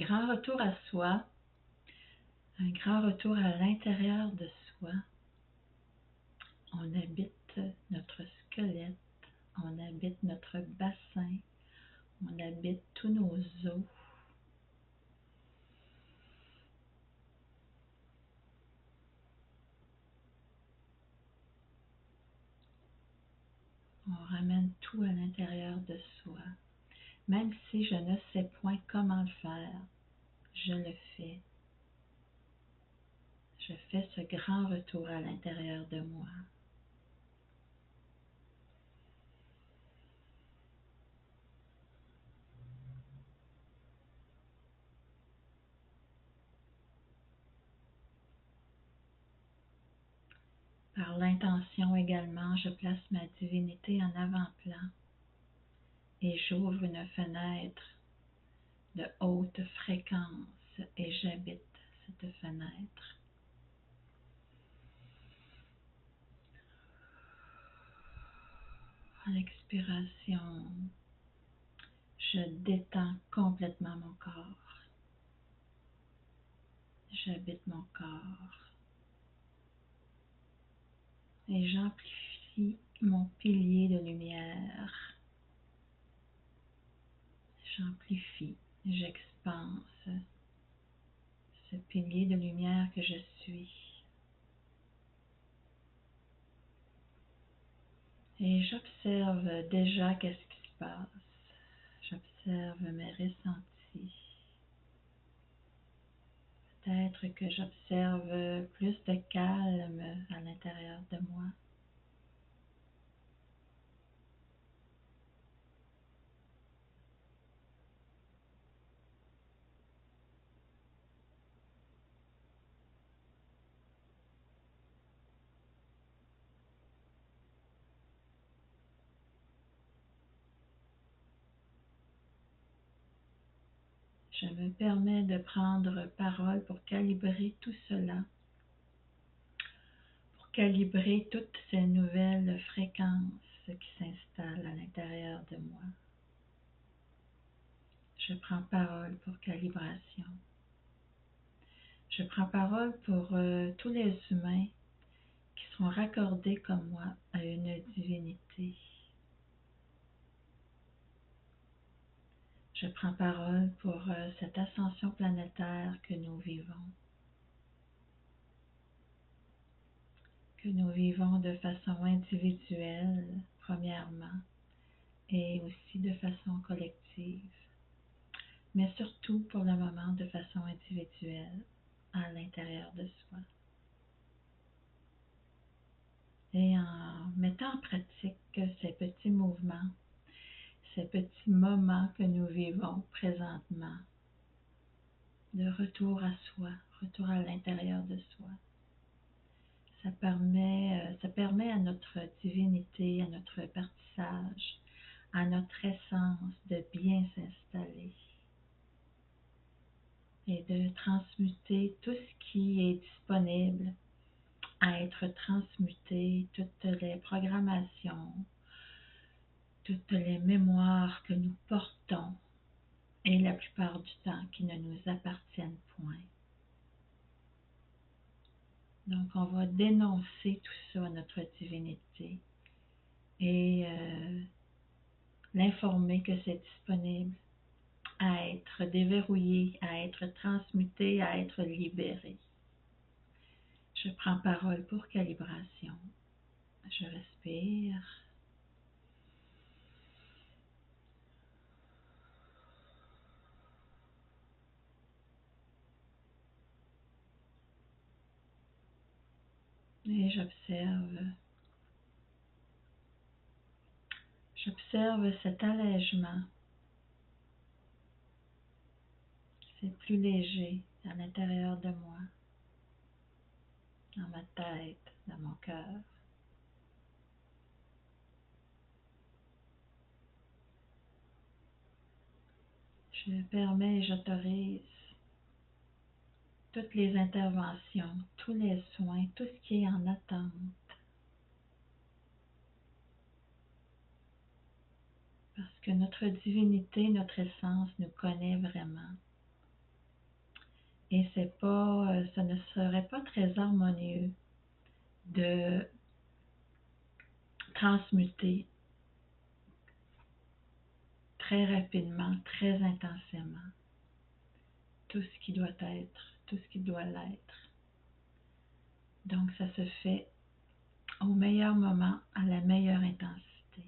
grand retour à soi, un grand retour à l'intérieur de soi. On habite notre squelette, on habite notre bassin, on habite tous nos os. On ramène tout à l'intérieur de soi. Même si je ne sais point comment le faire, je le fais. Je fais ce grand retour à l'intérieur de moi. Par l'intention également, je place ma divinité en avant-plan et j'ouvre une fenêtre de haute fréquence et j'habite cette fenêtre. À l'expiration, je détends complètement mon corps. J'habite mon corps et j'amplifie mon pilier de lumière. J'amplifie, j'expanse ce pilier de lumière que je suis. Et j'observe déjà qu'est-ce qui se passe. J'observe mes ressentis. Peut-être que j'observe plus de calme à l'intérieur de moi. Je me permets de prendre parole pour calibrer tout cela, pour calibrer toutes ces nouvelles fréquences qui s'installent à l'intérieur de moi. Je prends parole pour calibration. Je prends parole pour tous les humains qui sont raccordés comme moi à une divinité. Je prends parole pour cette ascension planétaire que nous vivons de façon individuelle, premièrement, et aussi de façon collective, mais surtout pour le moment de façon individuelle, à l'intérieur de soi. Et en mettant en pratique ces petits mouvements, ces petits moments que nous vivons présentement, de retour à soi, retour à l'intérieur de soi. Ça permet à notre divinité, à notre partissage, à notre essence de bien s'installer et de transmuter tout ce qui est disponible à être transmuté, toutes les programmations, toutes les mémoires que nous portons et la plupart du temps qui ne nous appartiennent point. Donc on va dénoncer tout ça à notre divinité et l'informer que c'est disponible à être déverrouillé, à être transmuté, à être libéré. Je prends parole pour calibration. Je respire. Et j'observe cet allègement. C'est plus léger à l'intérieur de moi, dans ma tête, dans mon cœur. Je permets et j'autorise toutes les interventions, tous les soins, tout ce qui est en attente. Parce que notre divinité, notre essence nous connaît vraiment. Et ça ne serait pas très harmonieux de transmuter très rapidement, très intensément tout ce qui doit être, tout ce qui doit l'être. Donc ça se fait au meilleur moment, à la meilleure intensité.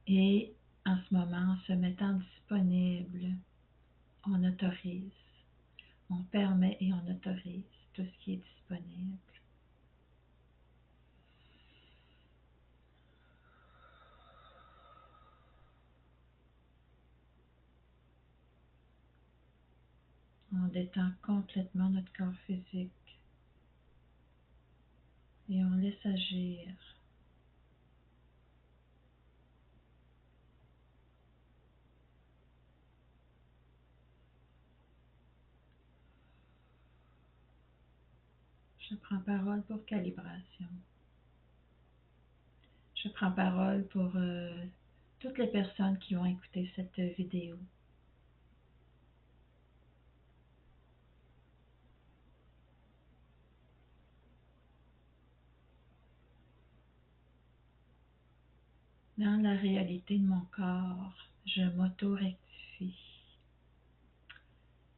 Et en ce moment, en se mettant disponible, on autorise, on permet et on autorise tout ce qui est disponible. On détend complètement notre corps physique et on laisse agir. Je prends parole pour calibration. Je prends parole pour toutes les personnes qui ont écouté cette vidéo. Dans la réalité de mon corps, je m'auto-rectifie.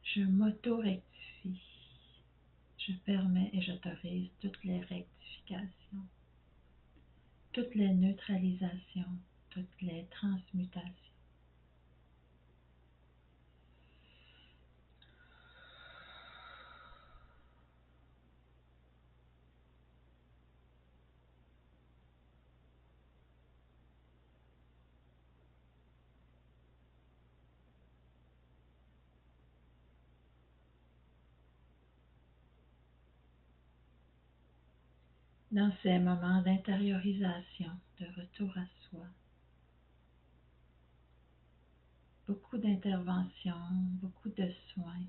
Je m'auto-rectifie. Je permets et j'autorise toutes les rectifications, toutes les neutralisations, toutes les transmutations. Dans ces moments d'intériorisation, de retour à soi, beaucoup d'interventions, beaucoup de soins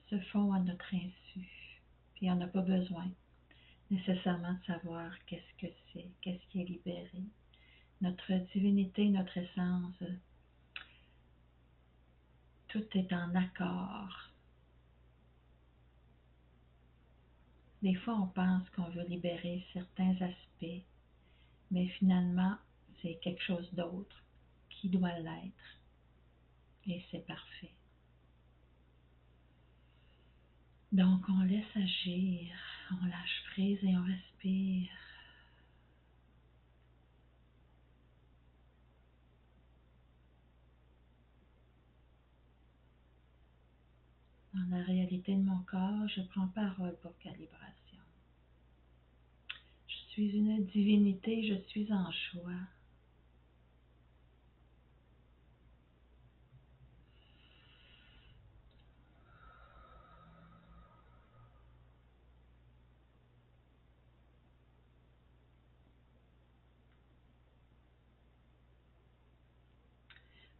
se font à notre insu. Puis on n'a pas besoin nécessairement de savoir qu'est-ce que c'est, qu'est-ce qui est libéré. Notre divinité, notre essence, tout est en accord. Des fois, on pense qu'on veut libérer certains aspects, mais finalement, c'est quelque chose d'autre qui doit l'être. Et c'est parfait. Donc, on laisse agir, on lâche prise et on respire. Dans la réalité de mon corps, je prends parole pour calibration. Je suis une divinité, je suis en choix.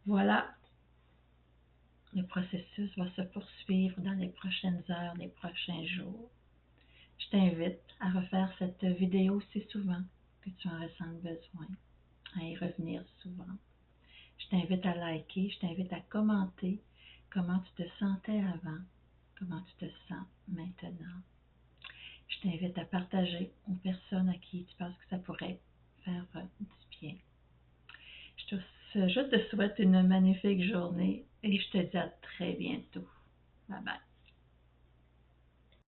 Voilà, le processus va se poursuivre dans les prochaines heures, les prochains jours. Je t'invite à refaire cette vidéo aussi souvent que tu en ressens besoin, à y revenir souvent. Je t'invite à liker, je t'invite à commenter comment tu te sentais avant, comment tu te sens maintenant. Je t'invite à partager aux personnes à qui tu penses que ça pourrait faire du bien. Je te souhaite une magnifique journée et je te dis à très bientôt. Bye bye.